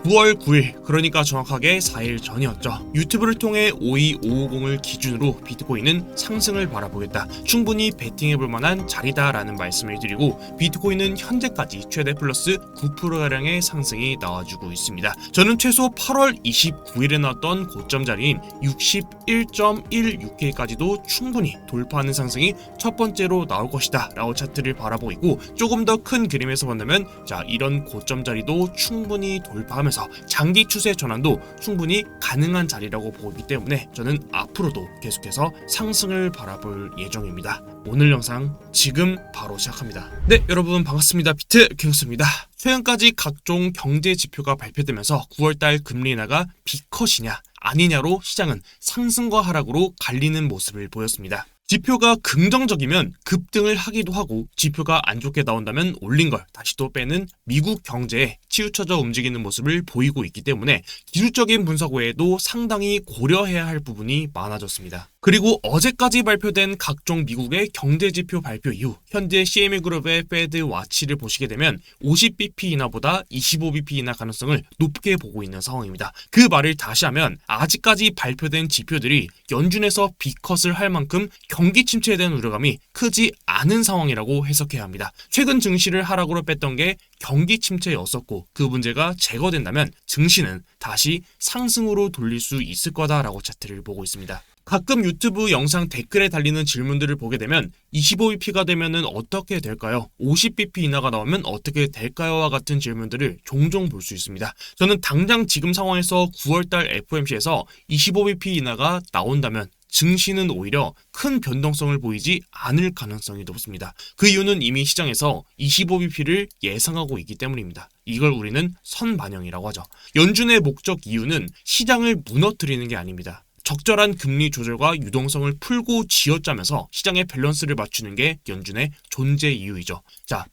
9월 9일, 그러니까 정확하게 4일 전이었죠. 유튜브를 통해 52550을 기준으로 비트코인은 상승을 바라보겠다, 충분히 베팅해볼 만한 자리다라는 말씀을 드리고, 비트코인은 현재까지 최대 플러스 9%가량의 상승이 나와주고 있습니다. 저는 최소 8월 29일에 나왔던 고점 자리인 61.16K까지도 충분히 돌파하는 상승이 첫 번째로 나올 것이다 라고 차트를 바라보고 있고, 조금 더 큰 그림에서 본다면 이런 고점 자리도 충분히 돌파하면서 장기 추세 전환도 충분히 가능한 자리라고 보기 때문에 저는 앞으로도 계속해서 상승을 바라볼 예정입니다. 오늘 영상 지금 바로 시작합니다. 네, 여러분 반갑습니다. 비트 킹스입니다. 최근까지 각종 경제 지표가 발표되면서 9월달 금리 인하가 B컷이냐 아니냐로 시장은 상승과 하락으로 갈리는 모습을 보였습니다. 지표가 긍정적이면 급등을 하기도 하고, 지표가 안 좋게 나온다면 올린 걸 다시 또 빼는 미국 경제에 치우쳐져 움직이는 모습을 보이고 있기 때문에 기술적인 분석 외에도 상당히 고려해야 할 부분이 많아졌습니다. 그리고 어제까지 발표된 각종 미국의 경제지표 발표 이후 현재 CME그룹의 페드 와치를 보시게 되면 50bp 인하보다 25bp 인하 가능성을 높게 보고 있는 상황입니다. 그 말을 다시 하면 아직까지 발표된 지표들이 연준에서 B컷을 할 만큼 경기 침체에 대한 우려감이 크지 않은 상황이라고 해석해야 합니다. 최근 증시를 하락으로 뺐던 게 경기 침체였었고, 그 문제가 제거된다면 증시는 다시 상승으로 돌릴 수 있을 거다라고 차트를 보고 있습니다. 가끔 유튜브 영상 댓글에 달리는 질문들을 보게 되면 25bp가 되면은 어떻게 될까요? 50bp 인하가 나오면 어떻게 될까요?와 같은 질문들을 종종 볼 수 있습니다. 저는 당장 지금 상황에서 9월달 FOMC에서 25bp 인하가 나온다면 증시는 오히려 큰 변동성을 보이지 않을 가능성이 높습니다. 그 이유는 이미 시장에서 25bp를 예상하고 있기 때문입니다. 이걸 우리는 선반영이라고 하죠. 연준의 목적 이유는 시장을 무너뜨리는 게 아닙니다. 적절한 금리 조절과 유동성을 풀고 쥐어짜면서 시장의 밸런스를 맞추는 게 연준의 존재 이유이죠.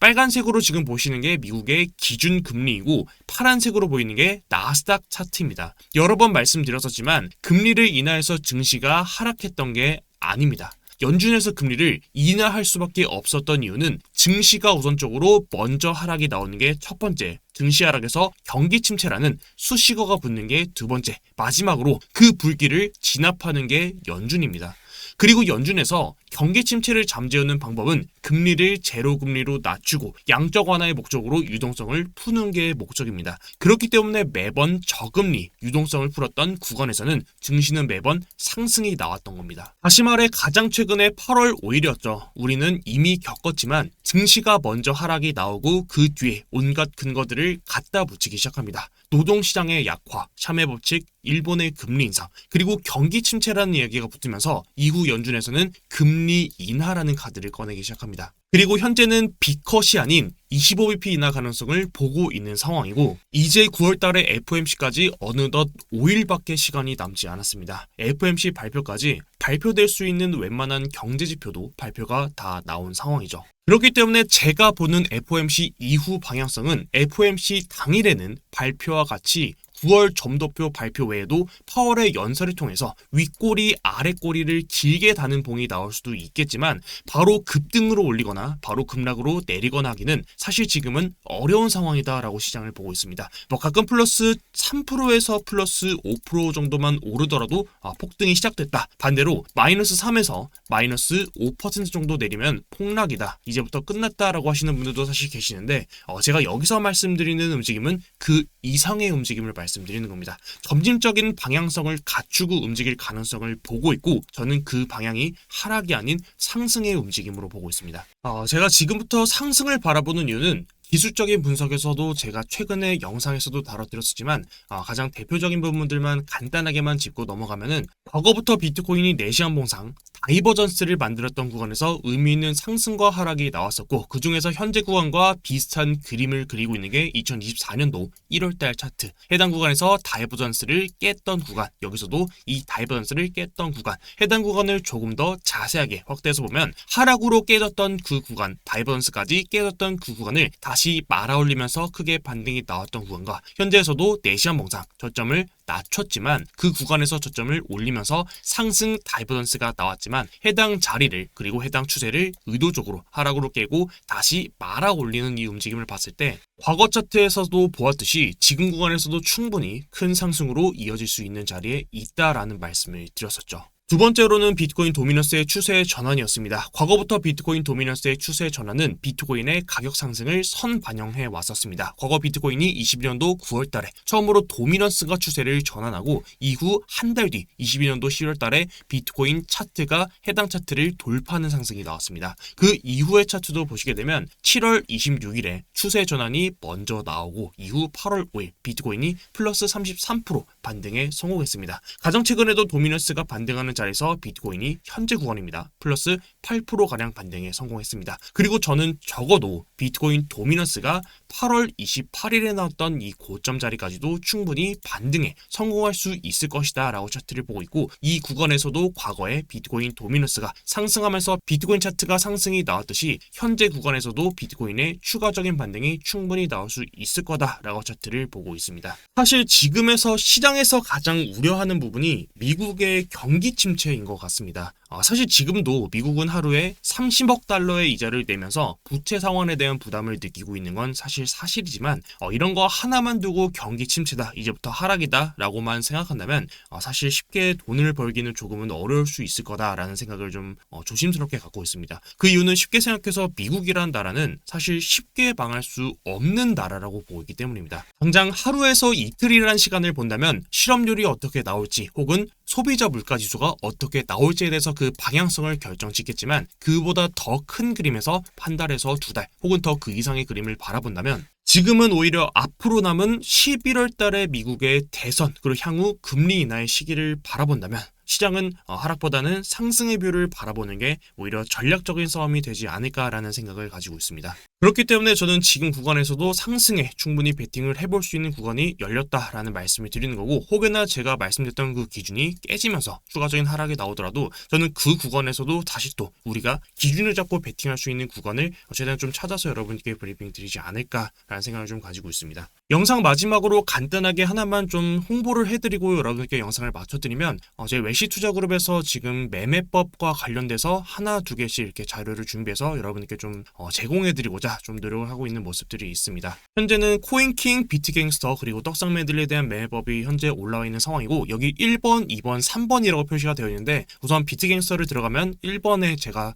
빨간색으로 지금 보시는 게 미국의 기준 금리이고, 파란색으로 보이는 게 나스닥 차트입니다. 여러 번 말씀드렸었지만 금리를 인하해서 증시가 하락했던 게 아닙니다. 연준에서 금리를 인하할 수밖에 없었던 이유는 증시가 우선적으로 먼저 하락이 나오는 게 첫 번째, 증시 하락에서 경기 침체라는 수식어가 붙는 게 두 번째, 마지막으로 그 불길을 진압하는 게 연준입니다. 그리고 연준에서 경기 침체를 잠재우는 방법은 금리를 제로 금리로 낮추고 양적 완화의 목적으로 유동성을 푸는 게 목적입니다. 그렇기 때문에 매번 저금리, 유동성을 풀었던 구간에서는 증시는 매번 상승이 나왔던 겁니다. 다시 말해 가장 최근에 8월 5일이었죠. 우리는 이미 겪었지만 증시가 먼저 하락이 나오고 그 뒤에 온갖 근거들을 갖다 붙이기 시작합니다. 노동시장의 약화, 샤메 법칙, 일본의 금리 인상, 그리고 경기 침체라는 이야기가 붙으면서 이후 연준에서는 금리 인하라는 카드를 꺼내기 시작합니다. 그리고 현재는 B컷이 아닌 25bp 인하 가능성을 보고 있는 상황이고, 이제 9월달에 FOMC까지 어느덧 5일밖에 시간이 남지 않았습니다. FOMC 발표까지 발표될 수 있는 웬만한 경제지표도 발표가 다 나온 상황이죠. 그렇기 때문에 제가 보는 FOMC 이후 방향성은 FOMC 당일에는 발표와 같이 9월 점도표 발표 외에도 파월의 연설을 통해서 윗꼬리 아랫꼬리를 길게 다는 봉이 나올 수도 있겠지만, 바로 급등으로 올리거나 바로 급락으로 내리거나 하기는 사실 지금은 어려운 상황이다라고 시장을 보고 있습니다. 가끔 플러스 3%에서 플러스 5% 정도만 오르더라도 폭등이 시작됐다, 반대로 마이너스 3에서 마이너스 5% 정도 내리면 폭락이다, 이제부터 끝났다라고 하시는 분들도 사실 계시는데, 제가 여기서 말씀드리는 움직임은 그 이상의 움직임을 말씀드리는 겁니다. 점진적인 방향성을 갖추고 움직일 가능성을 보고 있고, 저는 그 방향이 하락이 아닌 상승의 움직임으로 보고 있습니다. 제가 지금부터 상승을 바라보는 이유는 기술적인 분석에서도 제가 최근에 영상에서도 다뤄드렸었지만, 가장 대표적인 부분들만 간단하게만 짚고 넘어가면은, 과거부터 비트코인이 4시간 봉상, 다이버전스를 만들었던 구간에서 의미 있는 상승과 하락이 나왔었고, 그 중에서 현재 구간과 비슷한 그림을 그리고 있는 게 2024년도 1월달 차트, 해당 구간에서 다이버전스를 깼던 구간, 여기서도 이 다이버전스를 깼던 구간, 해당 구간을 조금 더 자세하게 확대해서 보면 하락으로 깨졌던 그 구간, 다이버전스까지 깨졌던 그 구간을 다시 다시 말아올리면서 크게 반등이 나왔던 구간과 현재에서도 4시간 봉상 저점을 낮췄지만 그 구간에서 저점을 올리면서 상승 다이버전스가 나왔지만 해당 자리를 그리고 해당 추세를 의도적으로 하락으로 깨고 다시 말아 올리는 이 움직임을 봤을 때 과거 차트에서도 보았듯이 지금 구간에서도 충분히 큰 상승으로 이어질 수 있는 자리에 있다라는 말씀을 드렸었죠. 두 번째로는 비트코인 도미넌스의 추세 전환이었습니다. 과거부터 비트코인 도미넌스의 추세 전환은 비트코인의 가격 상승을 선반영해 왔었습니다. 과거 비트코인이 21년도 9월 달에 처음으로 도미넌스가 추세를 전환하고 이후 한 달 뒤 22년도 10월 달에 비트코인 차트가 해당 차트를 돌파하는 상승이 나왔습니다. 그 이후의 차트도 보시게 되면 7월 26일에 추세 전환이 먼저 나오고 이후 8월 5일 비트코인이 플러스 33% 반등에 성공했습니다. 가장 최근에도 도미넌스가 반등하는 자리에서 비트코인이 현재 구간입니다. 플러스 8%가량 반등에 성공했습니다. 그리고 저는 적어도 비트코인 도미넌스가 8월 28일에 나왔던 이 고점 자리까지도 충분히 반등에 성공할 수 있을 것이다 라고 차트를 보고 있고 이 구간에서도 과거에 비트코인 도미넌스가 상승하면서 비트코인 차트가 상승이 나왔듯이 현재 구간에서도 비트코인의 추가적인 반등이 충분히 나올 수 있을 거다라고 차트를 보고 있습니다. 사실 지금에서 시장에서 가장 우려하는 부분이 미국의 경기 침체인 것 같습니다. 사실 지금도 미국은 하루에 30억 달러의 이자를 내면서 부채 상환에 대한 부담을 느끼고 있는 건 사실이지만 이런 거 하나만 두고 경기 침체다, 이제부터 하락이다 라고만 생각한다면 사실 쉽게 돈을 벌기는 조금은 어려울 수 있을 거다라는 생각을 좀 조심스럽게 갖고 있습니다. 그 이유는 쉽게 생각해서 미국이란 나라는 사실 쉽게 망할 수 없는 나라라고 보고 있기 때문입니다. 당장 하루에서 이틀이라는 시간을 본다면 실업률이 어떻게 나올지 혹은 소비자 물가지수가 어떻게 나올지에 대해서 그 방향성을 결정짓겠지만 그보다 더 큰 그림에서 한 달에서 두 달 혹은 더 그 이상의 그림을 바라본다면 지금은 오히려 앞으로 남은 11월 달에 미국의 대선 그리고 향후 금리 인하의 시기를 바라본다면 시장은 하락보다는 상승의 뷰를 바라보는 게 오히려 전략적인 싸움이 되지 않을까라는 생각을 가지고 있습니다. 그렇기 때문에 저는 지금 구간에서도 상승에 충분히 베팅을 해볼 수 있는 구간이 열렸다라는 말씀을 드리는 거고 혹여나 제가 말씀드렸던 그 기준이 깨지면서 추가적인 하락이 나오더라도 저는 그 구간에서도 다시 또 우리가 기준을 잡고 베팅할 수 있는 구간을 최대한 좀 찾아서 여러분께 브리핑 드리지 않을까라는 생각을 좀 가지고 있습니다. 영상 마지막으로 간단하게 하나만 좀 홍보를 해드리고 여러분께 영상을 맞춰드리면 제 외시투자그룹에서 지금 매매법과 관련돼서 하나 두 개씩 이렇게 자료를 준비해서 여러분께 좀 제공해드리고자 좀 노력을 하고 있는 모습들이 있습니다. 현재는 코인킹, 비트갱스터 그리고 떡상매들에 대한 매매법이 현재 올라와 있는 상황이고 여기 1번, 2번, 3번이라고 표시가 되어 있는데 우선 비트갱스터를 들어가면 1번에 제가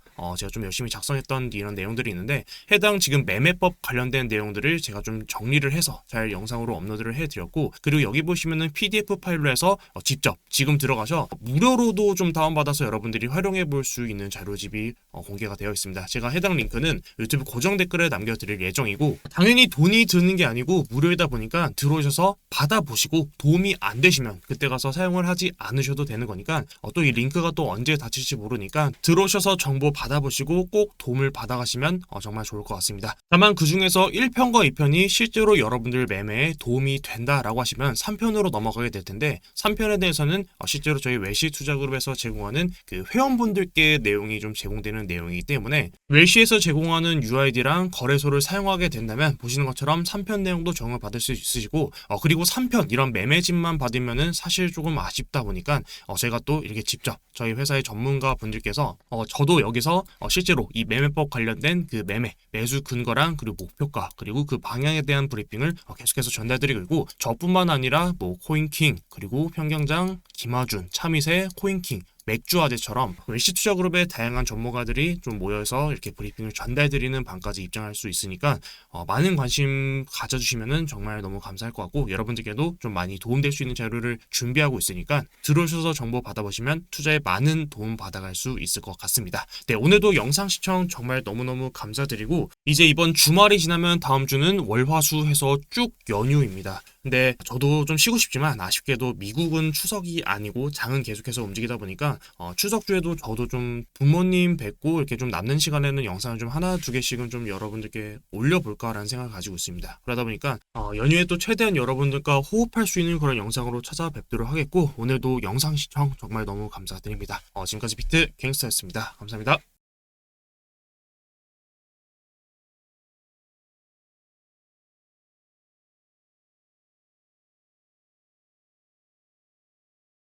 좀 열심히 작성했던 이런 내용들이 있는데 해당 지금 매매법 관련된 내용들을 제가 좀 정리를 해서 잘 영상으로 업로드를 해드렸고 그리고 여기 보시면은 PDF 파일로 해서 직접 지금 들어가서 무료로도 좀 다운받아서 여러분들이 활용해 볼 수 있는 자료집이 공개가 되어 있습니다. 제가 해당 링크는 유튜브 고정 댓글에 남겨드릴 예정이고 당연히 돈이 드는 게 아니고 무료이다 보니까 들어오셔서 받아보시고 도움이 안 되시면 그때 가서 사용을 하지 않으셔도 되는 거니까 또 이 링크가 또 언제 닫힐지 모르니까 들어오셔서 정보 받아보시고 꼭 도움을 받아가시면 정말 좋을 것 같습니다. 다만 그 중에서 1편과 2편이 실제로 여러분들 매매에 도움이 된다라고 하시면 3편으로 넘어가게 될 텐데 3편에 대해서는 실제로 저희 외시투자그룹에서 제공하는 그 회원분들께 내용이 좀 제공되는 내용이기 때문에 외시에서 제공하는 UID랑 거래소를 사용하게 된다면 보시는 것처럼 3편 내용도 적용을 받을 수 있으시고 그리고 3편 이런 매매집만 받으면은 사실 조금 아쉽다 보니까 제가 또 이렇게 직접 저희 회사의 전문가 분들께서 저도 여기서 실제로 이 매매법 관련된 그 매수 근거랑 그리고 목표가 그리고 그 방향에 대한 브리핑을 계속해서 전달드리고 있고 저뿐만 아니라 뭐 코인킹 그리고 평경장, 김하준, 차미세, 코인킹 맥주아재처럼 외시투자그룹의 다양한 전문가들이 좀 모여서 이렇게 브리핑을 전달드리는 방까지 입장할 수 있으니까 많은 관심 가져주시면 정말 너무 감사할 것 같고 여러분들께도 좀 많이 도움될 수 있는 자료를 준비하고 있으니까 들어오셔서 정보 받아보시면 투자에 많은 도움 받아갈 수 있을 것 같습니다. 네, 오늘도 영상 시청 정말 너무너무 감사드리고 이제 이번 주말이 지나면 다음 주는 월화수 해서 쭉 연휴입니다. 근데 저도 좀 쉬고 싶지만 아쉽게도 미국은 추석이 아니고 장은 계속해서 움직이다 보니까 추석 주에도 저도 좀 부모님 뵙고 이렇게 좀 남는 시간에는 영상을 좀 하나 두 개씩은 좀 여러분들께 올려볼까라는 생각을 가지고 있습니다. 그러다 보니까 연휴에 또 최대한 여러분들과 호흡할 수 있는 그런 영상으로 찾아뵙도록 하겠고 오늘도 영상 시청 정말 너무 감사드립니다. 지금까지 비트 갱스터였습니다. 감사합니다.